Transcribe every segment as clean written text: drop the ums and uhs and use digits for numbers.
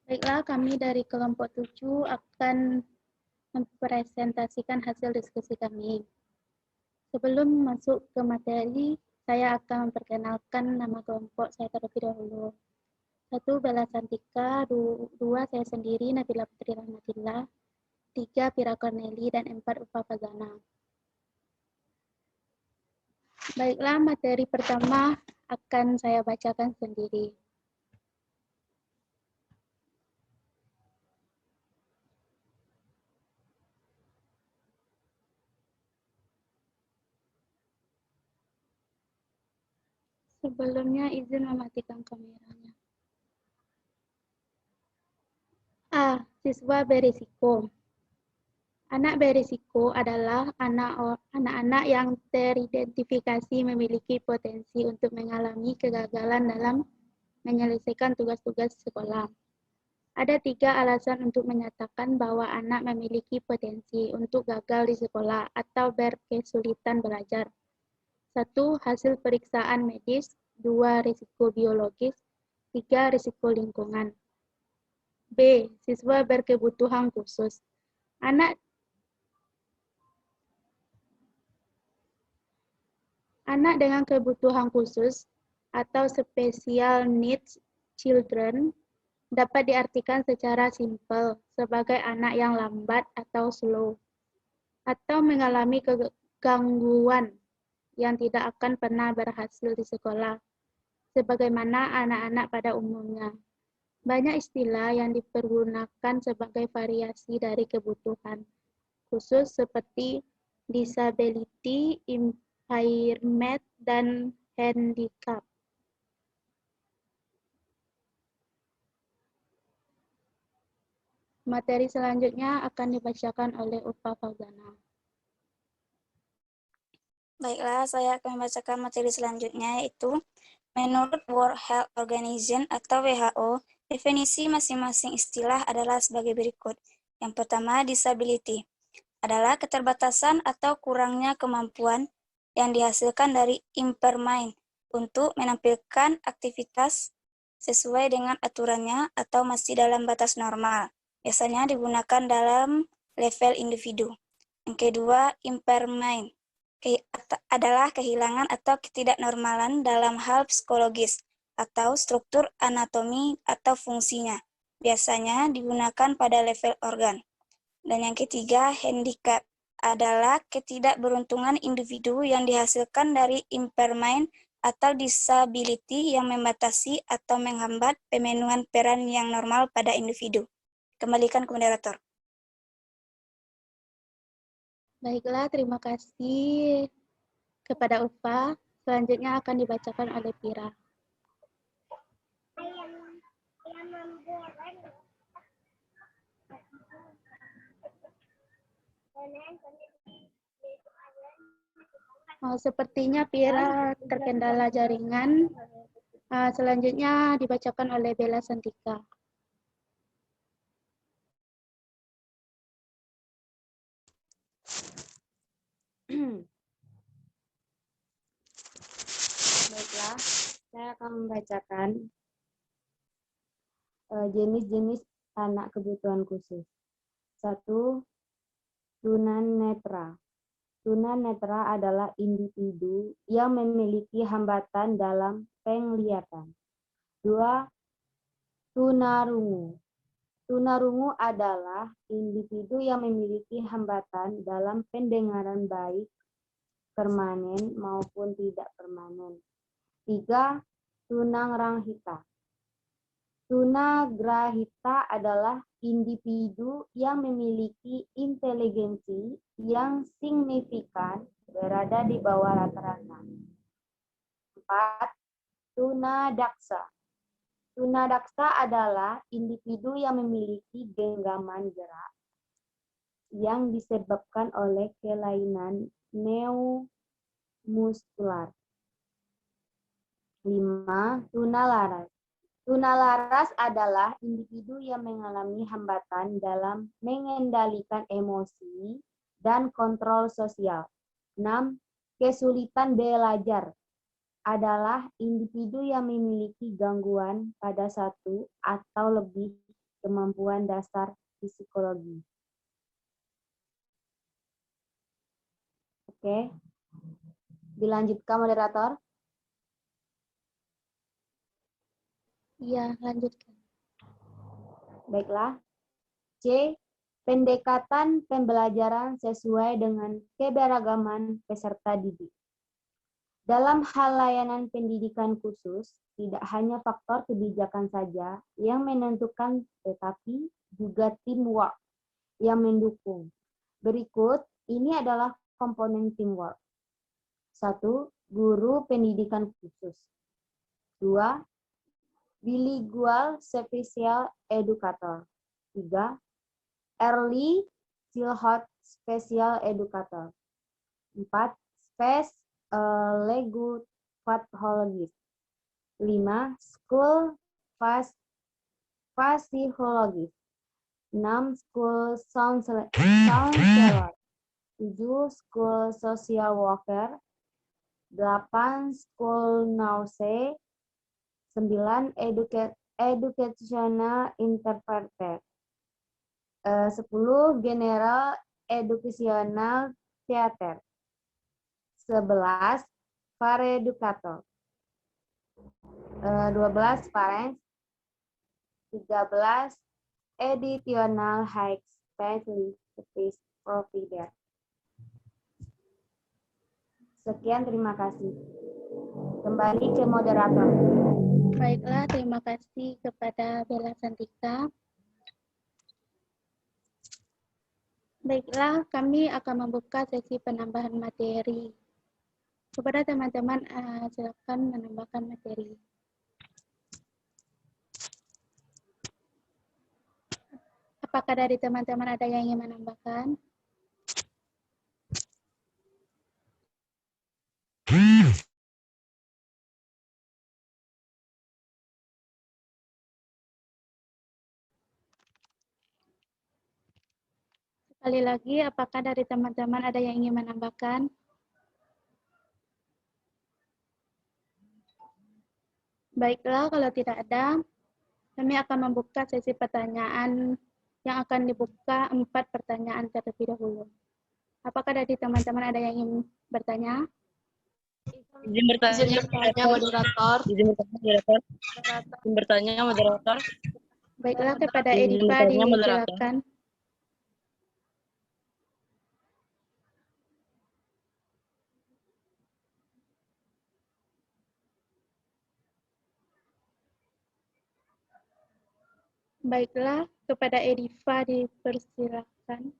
Baiklah, kami dari kelompok 7 akan mempresentasikan hasil diskusi kami. Sebelum masuk ke materi, saya akan memperkenalkan nama kelompok saya terlebih dahulu. 1. Bella Santika, 2. Saya sendiri, Nabila Putri Rahmatillah, 3. Pira Corneli, dan 4. Ufa Fazana. Baiklah, materi pertama akan saya bacakan sendiri. Sebelumnya izin mematikan kameranya. A. Siswa berisiko. Anak berisiko adalah anak-anak yang teridentifikasi memiliki potensi untuk mengalami kegagalan dalam menyelesaikan tugas-tugas sekolah. Ada 3 alasan untuk menyatakan bahwa anak memiliki potensi untuk gagal di sekolah atau berkesulitan belajar. 1. Hasil periksaan medis. 2. Risiko biologis. 3. Risiko lingkungan. B. Siswa berkebutuhan khusus. Anak dengan kebutuhan khusus atau special needs children dapat diartikan secara simpel sebagai anak yang lambat atau slow, atau mengalami kegangguan yang tidak akan pernah berhasil di sekolah, sebagaimana anak-anak pada umumnya. Banyak istilah yang dipergunakan sebagai variasi dari kebutuhan khusus seperti disability, impairment, dan handicap. Materi selanjutnya akan dibacakan oleh Ufa Fazana. Baiklah, saya akan membacakan materi selanjutnya, yaitu menurut World Health Organization atau WHO, definisi masing-masing istilah adalah sebagai berikut. Yang pertama, disability adalah keterbatasan atau kurangnya kemampuan yang dihasilkan dari impairment untuk menampilkan aktivitas sesuai dengan aturannya atau masih dalam batas normal. Biasanya digunakan dalam level individu. Yang kedua, impairment adalah kehilangan atau ketidaknormalan dalam hal psikologis atau struktur anatomi atau fungsinya. Biasanya digunakan pada level organ. Dan yang ketiga, handicap adalah ketidakberuntungan individu yang dihasilkan dari impairment atau disability yang membatasi atau menghambat pemenuhan peran yang normal pada individu. Kembalikan ke moderator. Baiklah, terima kasih kepada Ufa. Selanjutnya akan dibacakan oleh Pira. Sepertinya Pira terkendala jaringan. Selanjutnya dibacakan oleh Bella Santika. Baiklah, saya akan membacakan jenis-jenis anak kebutuhan khusus. 1. Tunanetra. Tunanetra adalah individu yang memiliki hambatan dalam penglihatan. 2. Tunarungu. Tunarungu adalah individu yang memiliki hambatan dalam pendengaran baik permanen maupun tidak permanen. 3. Tunangranghita. Tunagrahita adalah individu yang memiliki inteligensi yang signifikan berada di bawah rata-rata. 4. Tunadaksa. Tunadaksa adalah individu yang memiliki genggaman gerak yang disebabkan oleh kelainan neuromuskular. 5. Tunalaras. Tunalaras adalah individu yang mengalami hambatan dalam mengendalikan emosi dan kontrol sosial. 6. Kesulitan belajar adalah individu yang memiliki gangguan pada satu atau lebih kemampuan dasar psikologi. Oke, dilanjutkan moderator. Iya, lanjutkan. Baiklah. C. Pendekatan pembelajaran sesuai dengan keberagaman peserta didik. Dalam hal layanan pendidikan khusus, tidak hanya faktor kebijakan saja yang menentukan, tetapi juga teamwork yang mendukung. Berikut, ini adalah komponen teamwork. 1. Guru pendidikan khusus. 2. Bilingual special educator. 3. Early childhood special educator. 4. Space Legut pathologist. 5. School physiologist. 6. School counselor. 7. School social worker. 8. School nurse. 9. Educational interpreter. 10. General Educational Theater. 11. Pareducator. 12. Parents. 13. Editional High Specialist Provider. Sekian, terima kasih. Kembali ke moderator. Baiklah, terima kasih kepada Bella Santika. Baiklah, kami akan membuka sesi penambahan materi. Kepada teman-teman, silakan menambahkan materi. Apakah dari teman-teman ada yang ingin menambahkan? Sekali lagi, apakah dari teman-teman ada yang ingin menambahkan? Baiklah, kalau tidak ada, kami akan membuka sesi pertanyaan yang akan dibuka 4 pertanyaan terlebih dahulu. Apakah dari teman-teman ada yang ingin bertanya? Izin bertanya moderator. Izin bertanya moderator. Baiklah, kepada Edipa disilakan. Baiklah, kepada Edipa dipersilakan.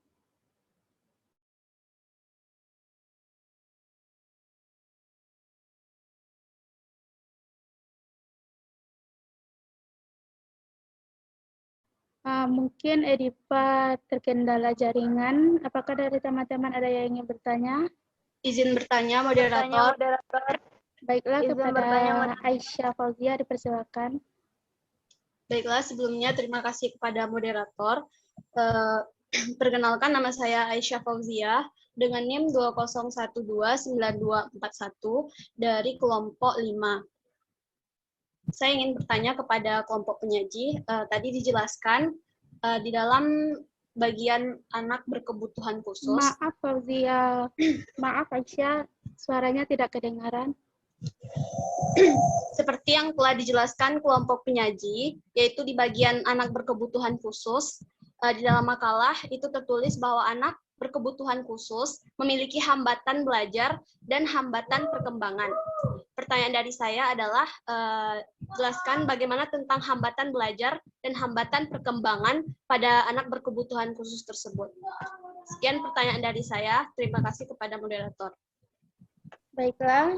Mungkin Edipa terkendala jaringan. Apakah dari teman-teman ada yang ingin bertanya? Izin bertanya moderator. Baiklah, kepada Aisyah Fauzia dipersilakan. Baiklah, sebelumnya terima kasih kepada moderator. Perkenalkan, nama saya Aisyah Fauzia dengan NIM 20129241 dari kelompok 5. Saya ingin bertanya kepada kelompok penyaji. Tadi dijelaskan di dalam bagian anak berkebutuhan khusus. Maaf Fauzia, maaf Aisyah, suaranya tidak kedengaran. Seperti yang telah dijelaskan kelompok penyaji, yaitu di bagian anak berkebutuhan khusus, di dalam makalah itu tertulis bahwa anak berkebutuhan khusus memiliki hambatan belajar dan hambatan perkembangan. Pertanyaan dari saya adalah, jelaskan bagaimana tentang hambatan belajar dan hambatan perkembangan pada anak berkebutuhan khusus tersebut. Sekian pertanyaan dari saya, terima kasih kepada moderator. Baiklah,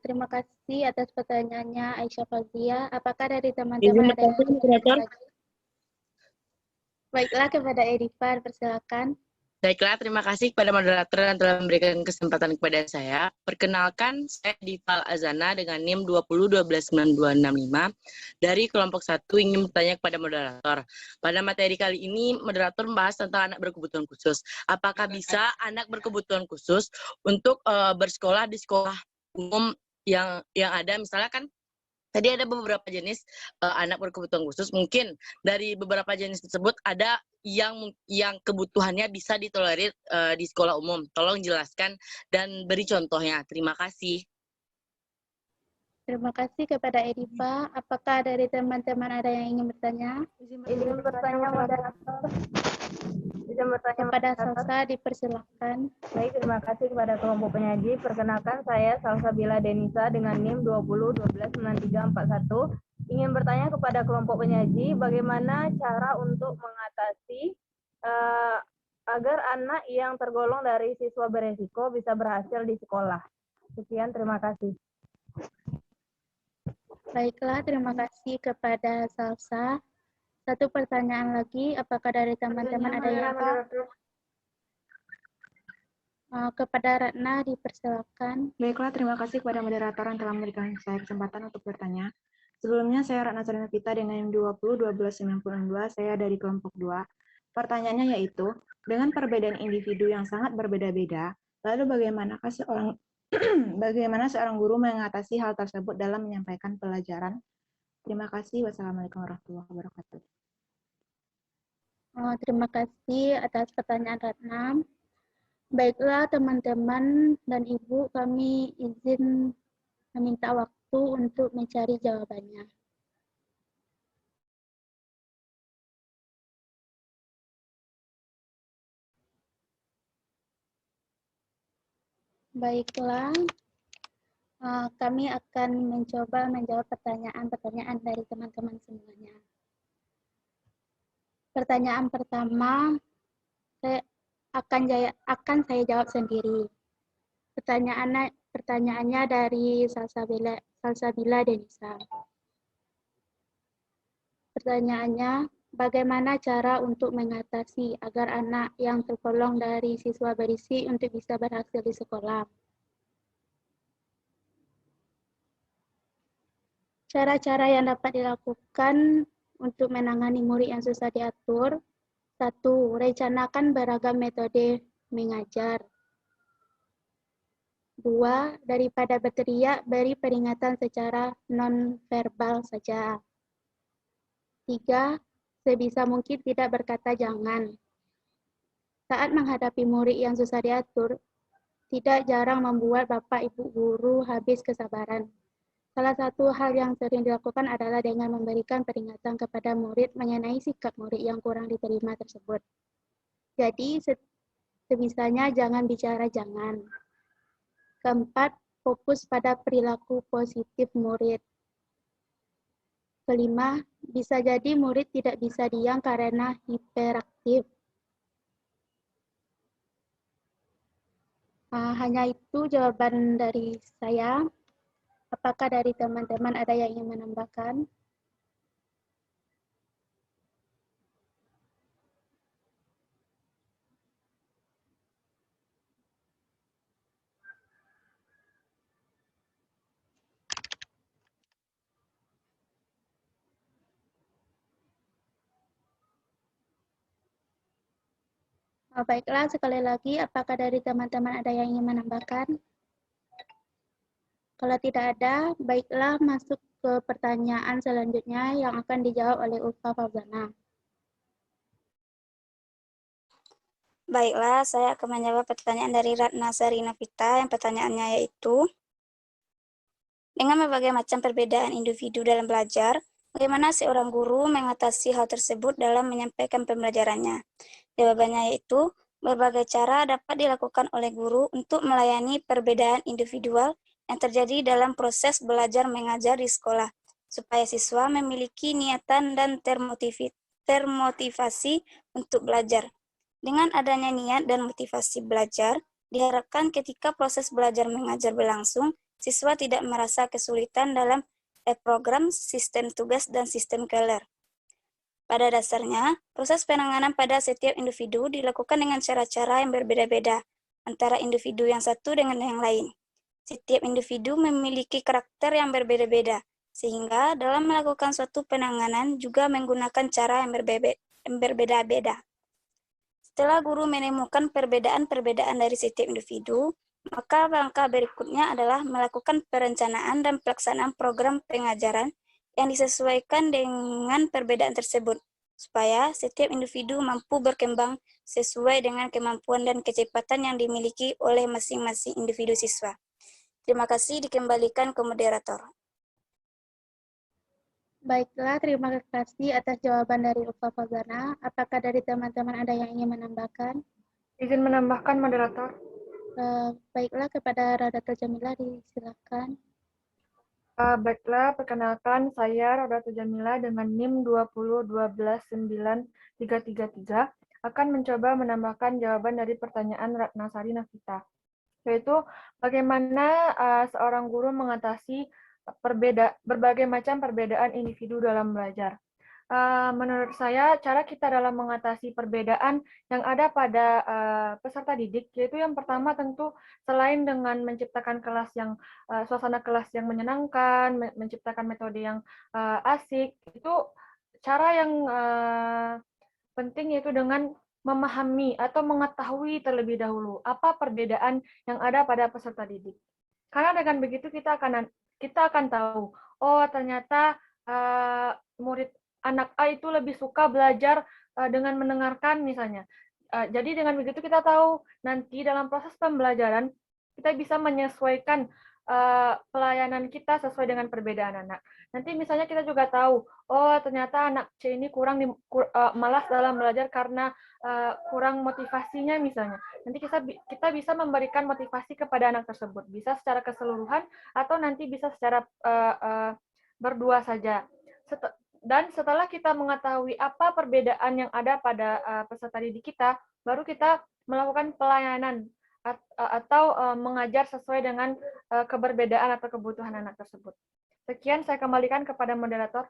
terima kasih atas pertanyaannya Aisyah Fauzia. Apakah dari teman-teman ada yang ingin? Baiklah, kepada Edipa, persilakan. Baiklah, terima kasih kepada moderator yang telah memberikan kesempatan kepada saya. Perkenalkan, saya Dival Azana dengan NIM 20129265 dari kelompok 1 ingin bertanya kepada moderator. Pada materi kali ini, moderator membahas tentang anak berkebutuhan khusus. Apakah bisa anak berkebutuhan khusus untuk bersekolah di sekolah umum yang ada, misalnya kan Tadi ada beberapa jenis anak berkebutuhan khusus. Mungkin dari beberapa jenis tersebut ada yang kebutuhannya bisa ditolerir di sekolah umum. Tolong jelaskan dan beri contohnya. Terima kasih. Terima kasih kepada Edipa. Apakah dari teman-teman ada yang ingin bertanya? Izin bertanya moderator. Izin bertanya Kepada moderator. Salsa dipersilakan. Baik, terima kasih kepada kelompok penyaji. Perkenalkan saya Salsabila Denisa dengan NIM 20129341. Ingin bertanya kepada kelompok penyaji bagaimana cara untuk mengatasi agar anak yang tergolong dari siswa beresiko bisa berhasil di sekolah. Sekian, terima kasih. Baiklah, terima kasih kepada Salsa. Satu pertanyaan lagi, apakah dari teman-teman ada yang kepada Ratna dipersilakan. Baiklah, terima kasih kepada moderator yang telah memberikan saya kesempatan untuk bertanya. Sebelumnya, saya Ratna Sarina Pita dengan 20-12-92, saya dari kelompok 2. Pertanyaannya yaitu, dengan perbedaan individu yang sangat berbeda-beda, lalu bagaimana seorang guru mengatasi hal tersebut dalam menyampaikan pelajaran? Terima kasih. Wassalamualaikum warahmatullahi wabarakatuh. Terima kasih atas pertanyaan Ratna. Baiklah teman-teman dan Ibu, kami izin meminta waktu untuk mencari jawabannya. Baiklah, kami akan mencoba menjawab pertanyaan-pertanyaan dari teman-teman semuanya. Pertanyaan pertama, akan saya jawab sendiri. Pertanyaannya dari Salsabila Denisa. Pertanyaannya, bagaimana cara untuk mengatasi agar anak yang tergolong dari siswa berisi untuk bisa berhasil di sekolah? Cara-cara yang dapat dilakukan untuk menangani murid yang susah diatur. 1. Rencanakan beragam metode mengajar. 2. Daripada berteriak, beri peringatan secara non-verbal saja. 3. Sebisa mungkin tidak berkata jangan. Saat menghadapi murid yang susah diatur, tidak jarang membuat Bapak Ibu guru habis kesabaran. Salah satu hal yang sering dilakukan adalah dengan memberikan peringatan kepada murid mengenai sikap murid yang kurang diterima tersebut. Jadi, sebisanya jangan bicara jangan. Keempat, fokus pada perilaku positif murid. Kelima, bisa jadi murid tidak bisa diam karena hiperaktif. Hanya itu jawaban dari saya. Apakah dari teman-teman ada yang ingin menambahkan? Baiklah, sekali lagi, apakah dari teman-teman ada yang ingin menambahkan? Kalau tidak ada, baiklah masuk ke pertanyaan selanjutnya yang akan dijawab oleh Ulfa Fauzana. Baiklah, saya akan menjawab pertanyaan dari Ratna Sarina Pita yang pertanyaannya yaitu, dengan berbagai macam perbedaan individu dalam belajar, bagaimana seorang guru mengatasi hal tersebut dalam menyampaikan pembelajarannya? Jawabannya yaitu, berbagai cara dapat dilakukan oleh guru untuk melayani perbedaan individual yang terjadi dalam proses belajar mengajar di sekolah, supaya siswa memiliki niatan dan termotivasi untuk belajar. Dengan adanya niat dan motivasi belajar, diharapkan ketika proses belajar mengajar berlangsung, siswa tidak merasa kesulitan dalam program, sistem tugas, dan sistem keler. Pada dasarnya, proses penanganan pada setiap individu dilakukan dengan cara-cara yang berbeda-beda antara individu yang satu dengan yang lain. Setiap individu memiliki karakter yang berbeda-beda, sehingga dalam melakukan suatu penanganan juga menggunakan cara yang berbeda-beda. Setelah guru menemukan perbedaan-perbedaan dari setiap individu, Maka langkah berikutnya adalah melakukan perencanaan dan pelaksanaan program pengajaran yang disesuaikan dengan perbedaan tersebut, supaya setiap individu mampu berkembang sesuai dengan kemampuan dan kecepatan yang dimiliki oleh masing-masing individu siswa. Terima kasih, dikembalikan ke moderator. Baiklah, terima kasih atas jawaban dari Ufa Fazana. Apakah dari teman-teman ada yang ingin menambahkan? Izin menambahkan, moderator. Baiklah, kepada Radatul Jamilah disilakan. Baiklah, perkenalkan saya Rodatul Jamila dengan NIM 2012919333 akan mencoba menambahkan jawaban dari pertanyaan Ratna Sari Nafita, yaitu bagaimana seorang guru mengatasi berbagai macam perbedaan individu dalam belajar. Menurut saya, cara kita dalam mengatasi perbedaan yang ada pada peserta didik, yaitu yang pertama tentu selain dengan menciptakan kelas yang suasana kelas yang menyenangkan, menciptakan metode yang asik, itu cara yang penting yaitu dengan memahami atau mengetahui terlebih dahulu apa perbedaan yang ada pada peserta didik. Karena dengan begitu kita akan tahu, oh ternyata murid anak A itu lebih suka belajar dengan mendengarkan misalnya. Jadi dengan begitu kita tahu nanti dalam proses pembelajaran kita bisa menyesuaikan pelayanan kita sesuai dengan perbedaan anak. Nanti misalnya kita juga tahu, oh ternyata anak C ini malas dalam belajar karena kurang motivasinya misalnya. Nanti kita bisa memberikan motivasi kepada anak tersebut, bisa secara keseluruhan atau nanti bisa secara berdua saja. Dan setelah kita mengetahui apa perbedaan yang ada pada peserta didik kita, baru kita melakukan pelayanan atau mengajar sesuai dengan keberbedaan atau kebutuhan anak tersebut. Sekian, saya kembalikan kepada moderator.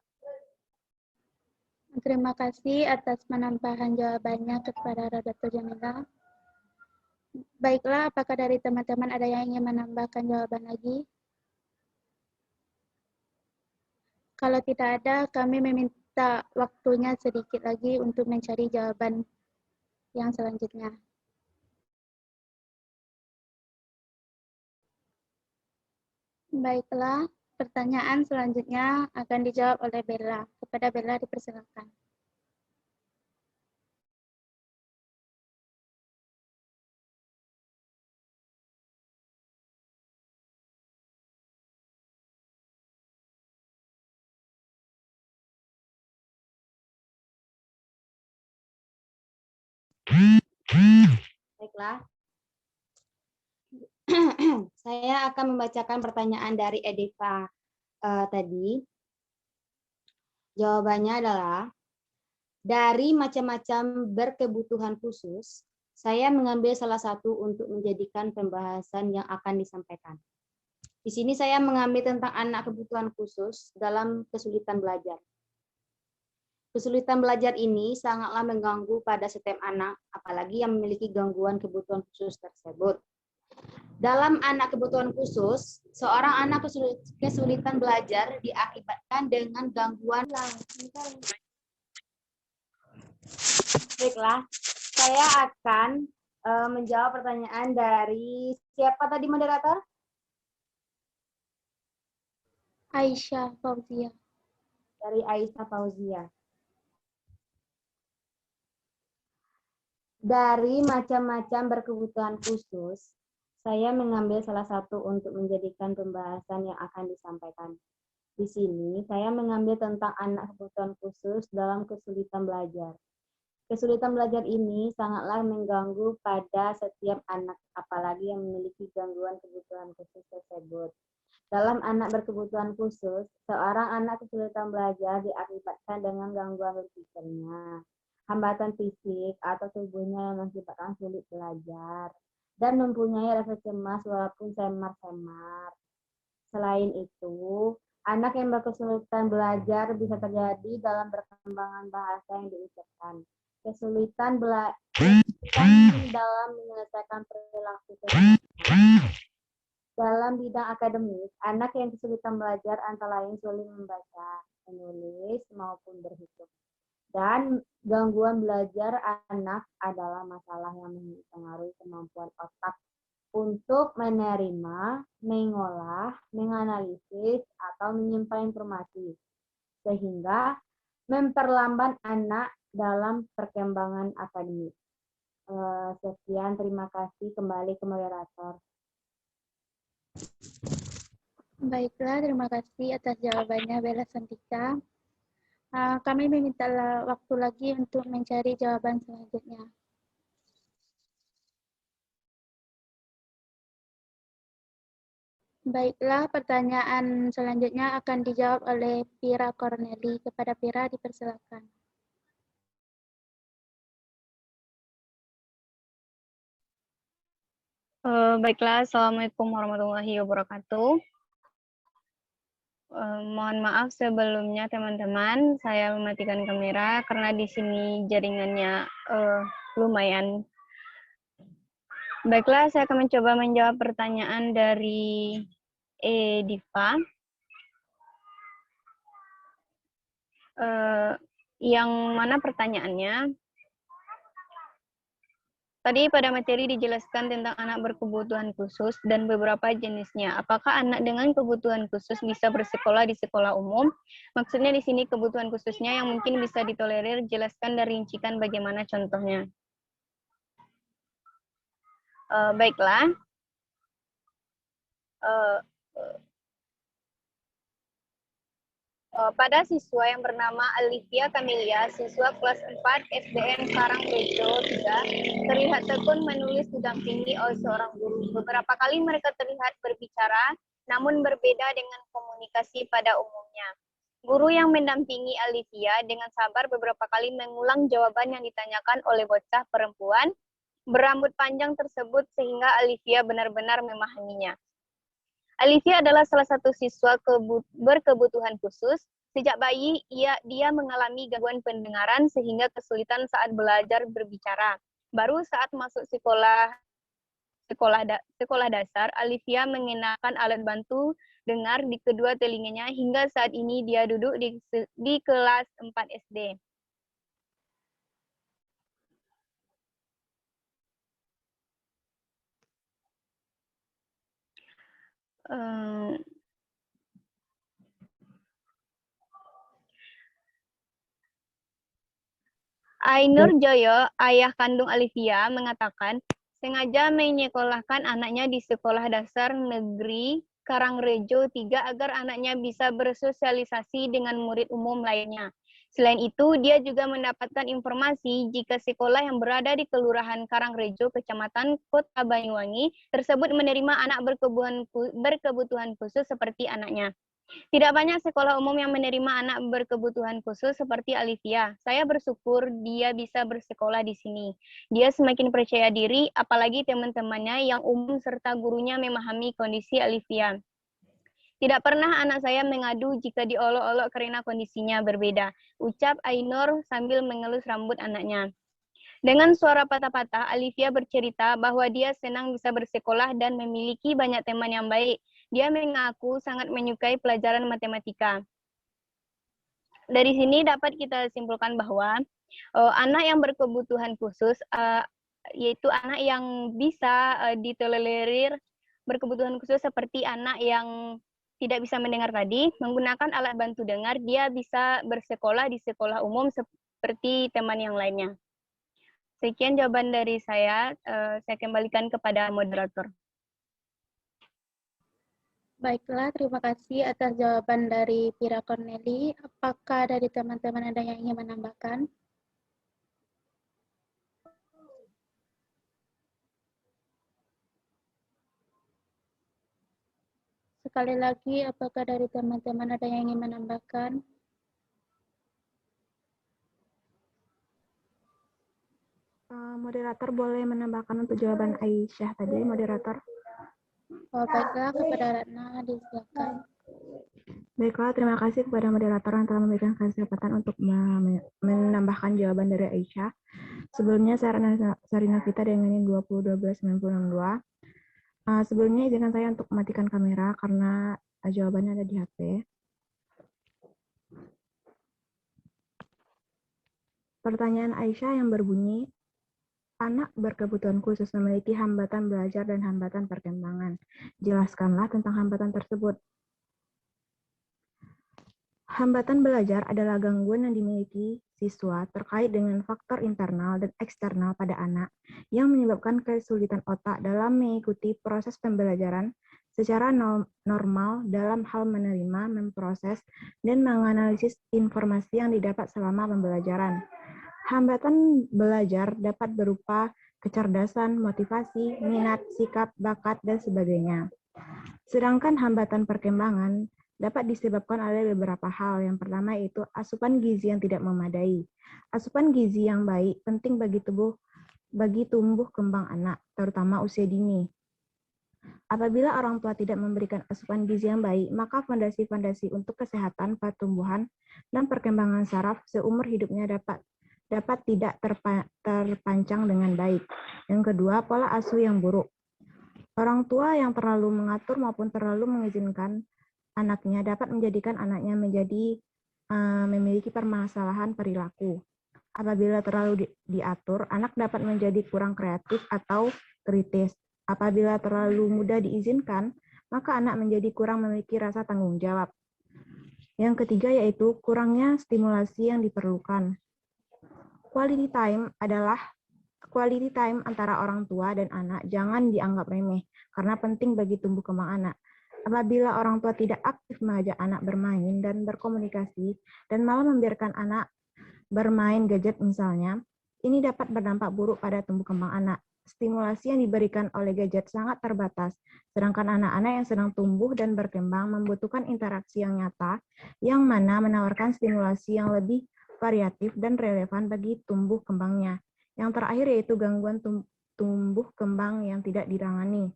Terima kasih atas penambahan jawabannya kepada Radatul Jamila. Baiklah, apakah dari teman-teman ada yang ingin menambahkan jawaban lagi? Kalau tidak ada, kami meminta waktunya sedikit lagi untuk mencari jawaban yang selanjutnya. Baiklah, pertanyaan selanjutnya akan dijawab oleh Bella. Kepada Bella dipersilakan. Baiklah. Saya akan membacakan pertanyaan dari Ediva tadi. Jawabannya adalah, dari macam-macam berkebutuhan khusus, saya mengambil salah satu untuk menjadikan pembahasan yang akan disampaikan. Di sini saya mengambil tentang anak kebutuhan khusus dalam kesulitan belajar. Kesulitan belajar ini sangatlah mengganggu pada setiap anak, apalagi yang memiliki gangguan kebutuhan khusus tersebut. Dalam anak kebutuhan khusus, seorang anak kesulitan belajar diakibatkan dengan gangguan. Baiklah, saya akan menjawab pertanyaan dari siapa tadi moderator? Aisyah Fauzia. Dari Aisyah Fauzia. Dari macam-macam berkebutuhan khusus, saya mengambil salah satu untuk menjadikan pembahasan yang akan disampaikan. Di sini, saya mengambil tentang anak kebutuhan khusus dalam kesulitan belajar. Kesulitan belajar ini sangatlah mengganggu pada setiap anak, apalagi yang memiliki gangguan kebutuhan khusus tersebut. Dalam anak berkebutuhan khusus, seorang anak kesulitan belajar diakibatkan dengan gangguan berpikirnya, hambatan fisik atau tubuhnya yang mengakibatkan sulit belajar, dan mempunyai rasa cemas walaupun semar-semar. Selain itu, anak yang berkesulitan belajar bisa terjadi dalam perkembangan bahasa yang diucapkan. Kesulitan dalam menyelesaikan perilaku dalam bidang akademik, anak yang kesulitan belajar antara lain sulit membaca, menulis, maupun berhitung. Dan gangguan belajar anak adalah masalah yang mempengaruhi kemampuan otak untuk menerima, mengolah, menganalisis, atau menyimpan informasi, sehingga memperlambat anak dalam perkembangan akademik. Sekian, terima kasih. Kembali ke moderator. Baiklah, terima kasih atas jawabannya Bella Santika. Kami meminta waktu lagi untuk mencari jawaban selanjutnya. Baiklah, pertanyaan selanjutnya akan dijawab oleh Pira Corneli. Kepada Pira, dipersilakan. Baiklah, Assalamualaikum warahmatullahi wabarakatuh. Mohon maaf sebelumnya teman-teman, saya mematikan kamera karena di sini jaringannya lumayan. Baiklah, saya akan mencoba menjawab pertanyaan dari Diva. Yang mana pertanyaannya? Tadi pada materi dijelaskan tentang anak berkebutuhan khusus dan beberapa jenisnya. Apakah anak dengan kebutuhan khusus bisa bersekolah di sekolah umum? Maksudnya di sini kebutuhan khususnya yang mungkin bisa ditolerir, jelaskan dan rincikan bagaimana contohnya. Baiklah. Pada siswa yang bernama Alivia Camelia, siswa kelas 4 SDN Karangrejo 3, terlihat tekun menulis didampingi oleh seorang guru. Beberapa kali mereka terlihat berbicara, namun berbeda dengan komunikasi pada umumnya. Guru yang mendampingi Alivia dengan sabar beberapa kali mengulang jawaban yang ditanyakan oleh bocah perempuan berambut panjang tersebut sehingga Alivia benar-benar memahaminya. Alivia adalah salah satu siswa berkebutuhan khusus. Sejak bayi, dia mengalami gangguan pendengaran sehingga kesulitan saat belajar berbicara. Baru saat masuk sekolah dasar, Alivia mengenakan alat bantu dengar di kedua telinganya hingga saat ini dia duduk di kelas 4 SD. Ainur Joyo, ayah kandung Alivia, mengatakan sengaja menyekolahkan anaknya di sekolah dasar negeri Karangrejo 3 agar anaknya bisa bersosialisasi dengan murid umum lainnya. Selain itu, dia juga mendapatkan informasi jika sekolah yang berada di Kelurahan Karangrejo, Kecamatan Kota Banyuwangi, tersebut menerima anak berkebutuhan khusus seperti anaknya. Tidak banyak sekolah umum yang menerima anak berkebutuhan khusus seperti Alivia. Saya bersyukur dia bisa bersekolah di sini. Dia semakin percaya diri, apalagi teman-temannya yang umum serta gurunya memahami kondisi Alivia. Tidak pernah anak saya mengadu jika diolok-olok karena kondisinya berbeda, ucap Ainur sambil mengelus rambut anaknya. Dengan suara patah-patah, Alivia bercerita bahwa dia senang bisa bersekolah dan memiliki banyak teman yang baik. Dia mengaku sangat menyukai pelajaran matematika. Dari sini dapat kita simpulkan bahwa anak yang berkebutuhan khusus, yaitu anak yang bisa ditolerir berkebutuhan khusus seperti anak yang tidak bisa mendengar tadi, menggunakan alat bantu dengar, dia bisa bersekolah di sekolah umum seperti teman yang lainnya. Sekian jawaban dari saya kembalikan kepada moderator. Baiklah, terima kasih atas jawaban dari Pira Corneli. Apakah dari teman-teman ada yang ingin menambahkan? Sekali lagi, apakah dari teman-teman ada yang ingin menambahkan? Moderator boleh menambahkan untuk jawaban Aisyah tadi, moderator. Baiklah, kepada Ratna, disilakan. Baiklah, terima kasih kepada moderator yang telah memberikan kesempatan untuk menambahkan jawaban dari Aisyah. Sebelumnya, saya Ratna Sarina Vita dengan 2012-962. Sebelumnya izinkan saya untuk mematikan kamera karena jawabannya ada di HP. Pertanyaan Aisyah yang berbunyi, anak berkebutuhan khusus memiliki hambatan belajar dan hambatan perkembangan. Jelaskanlah tentang hambatan tersebut. Hambatan belajar adalah gangguan yang dimiliki siswa terkait dengan faktor internal dan eksternal pada anak yang menyebabkan kesulitan otak dalam mengikuti proses pembelajaran secara normal dalam hal menerima, memproses, dan menganalisis informasi yang didapat selama pembelajaran. Hambatan belajar dapat berupa kecerdasan, motivasi, minat, sikap, bakat, dan sebagainya. Sedangkan hambatan perkembangan dapat disebabkan oleh beberapa hal. Yang pertama yaitu asupan gizi yang tidak memadai. Asupan gizi yang baik penting bagi tumbuh kembang anak, terutama usia dini. Apabila orang tua tidak memberikan asupan gizi yang baik, maka fondasi-fondasi untuk kesehatan, pertumbuhan, dan perkembangan saraf seumur hidupnya dapat tidak terpancang dengan baik. Yang kedua, pola asuh yang buruk. Orang tua yang terlalu mengatur maupun terlalu mengizinkan anaknya dapat menjadikan anaknya memiliki permasalahan perilaku. Apabila terlalu diatur, anak dapat menjadi kurang kreatif atau kritis. Apabila terlalu mudah diizinkan, maka anak menjadi kurang memiliki rasa tanggung jawab. Yang ketiga yaitu kurangnya stimulasi yang diperlukan. Quality time antara orang tua dan anak jangan dianggap remeh, karena penting bagi tumbuh kembang anak. Apabila orang tua tidak aktif mengajak anak bermain dan berkomunikasi, dan malah membiarkan anak bermain gadget misalnya, ini dapat berdampak buruk pada tumbuh kembang anak. Stimulasi yang diberikan oleh gadget sangat terbatas, sedangkan anak-anak yang sedang tumbuh dan berkembang membutuhkan interaksi yang nyata, yang mana menawarkan stimulasi yang lebih variatif dan relevan bagi tumbuh kembangnya. Yang terakhir yaitu gangguan tumbuh kembang yang tidak ditangani.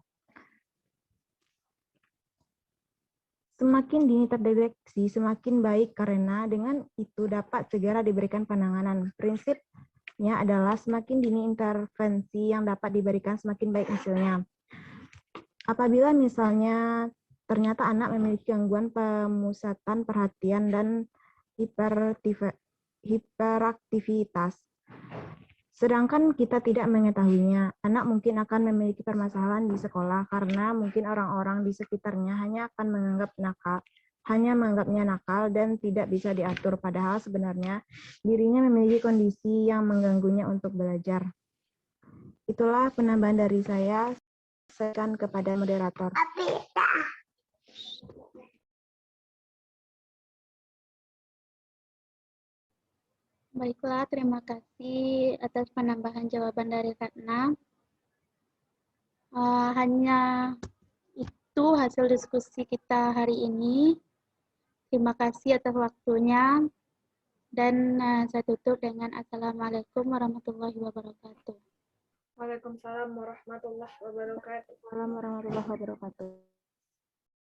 Semakin dini terdeteksi, semakin baik karena dengan itu dapat segera diberikan penanganan. Prinsipnya adalah semakin dini intervensi yang dapat diberikan, semakin baik hasilnya. Apabila misalnya ternyata anak memiliki gangguan pemusatan perhatian dan hiperaktivitas, sedangkan kita tidak mengetahuinya, anak mungkin akan memiliki permasalahan di sekolah karena mungkin orang-orang di sekitarnya hanya menganggapnya nakal dan tidak bisa diatur, padahal sebenarnya dirinya memiliki kondisi yang mengganggunya untuk belajar. Itulah penambahan dari saya. Serahkan kepada moderator. Baiklah, terima kasih atas penambahan jawaban dari Ratna. Hanya itu hasil diskusi kita hari ini. Terima kasih atas waktunya. Dan saya tutup dengan Assalamualaikum warahmatullahi wabarakatuh. Waalaikumsalam warahmatullahi wabarakatuh. Assalamualaikum warahmatullahi wabarakatuh.